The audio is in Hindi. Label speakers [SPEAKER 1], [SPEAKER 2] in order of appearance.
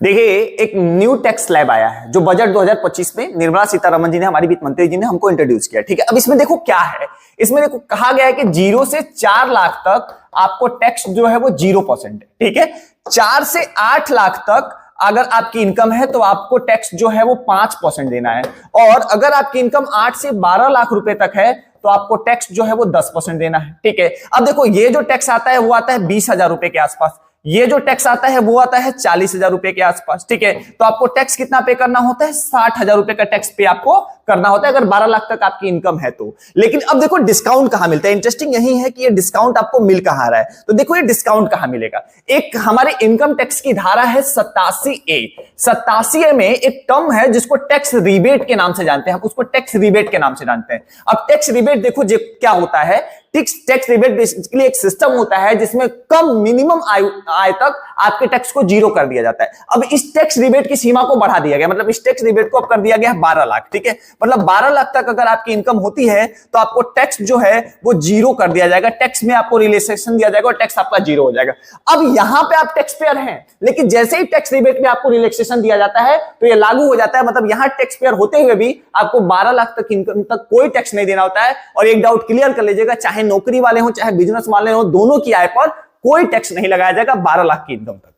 [SPEAKER 1] देखिए एक न्यू टैक्स स्लैब आया है जो बजट 2025 में निर्मला सीतारमण जी ने, हमारी वित्त मंत्री जी ने हमको इंट्रोड्यूस किया। ठीक है, अब इसमें देखो क्या है, इसमें देखो कहा गया है कि 0 से 4 लाख तक आपको टैक्स जो है वो 0% है। ठीक है, 4 से 8 लाख तक अगर आपकी इनकम है तो आपको टैक्स जो है वो 5% देना है, और अगर आपकी इनकम 8 से 12 लाख रुपए तक है तो आपको टैक्स जो है वो 10% देना है। ठीक है, अब देखो ये जो टैक्स आता है वो आता है 20,000 रुपए के आसपास, ये जो टैक्स आता है वो आता है 40,000 रुपए के आसपास। ठीक है, तो आपको टैक्स कितना पे करना होता है, 60,000 रुपए का टैक्स पे आपको करना होता है अगर 12 लाख तक आपकी इनकम है तो। लेकिन अब देखो डिस्काउंट कहां मिलता है, इंटरेस्टिंग यही है कि ये डिस्काउंट आपको मिल कहां रहा है। तो देखो ये डिस्काउंट कहां मिलेगा, एक हमारे इनकम टैक्स की धारा है 87A। 87A में एक टर्म है जिसको टैक्स रिबेट के नाम से जानते हैं, हम उसको टैक्स रिबेट के नाम से जानते हैं। अब टैक्स रिबेट देखो क्या होता है, टैक्स रिबेट बेसिकली एक सिस्टम होता है जिसमें कम मिनिमम आय तक आपके टैक्स को 0 कर दिया जाता है। अब इस टैक्स रिबेट की सीमा को बढ़ा दिया गया, मतलब इस टैक्स रिबेट को अब कर दिया गया है 12 लाख। ठीक है, मतलब 12 लाख तक अगर आपकी इनकम होती है तो आपको टैक्स जो है वो 0 कर दिया जाएगा, टैक्स में आपको रिलैक्सेशन दिया जाएगा और टैक्स आपका 0 हो जाएगा। अब यहां पे आप टैक्स पेयर हैं, लेकिन जैसे ही टैक्स रिबेट में आपको रिलैक्सेशन दिया जाता है तो ये लागू हो जाता है, मतलब यहां टैक्स पेयर होते हुए भी आपको 12 लाख तक इनकम तक कोई टैक्स नहीं देना होता है। और एक डाउट क्लियर कर लीजिएगा, चाहे नौकरी वाले हो चाहे बिजनेस वाले हो, दोनों की आय पर कोई टैक्स नहीं लगाया जाएगा 12 लाख की इनकम तक।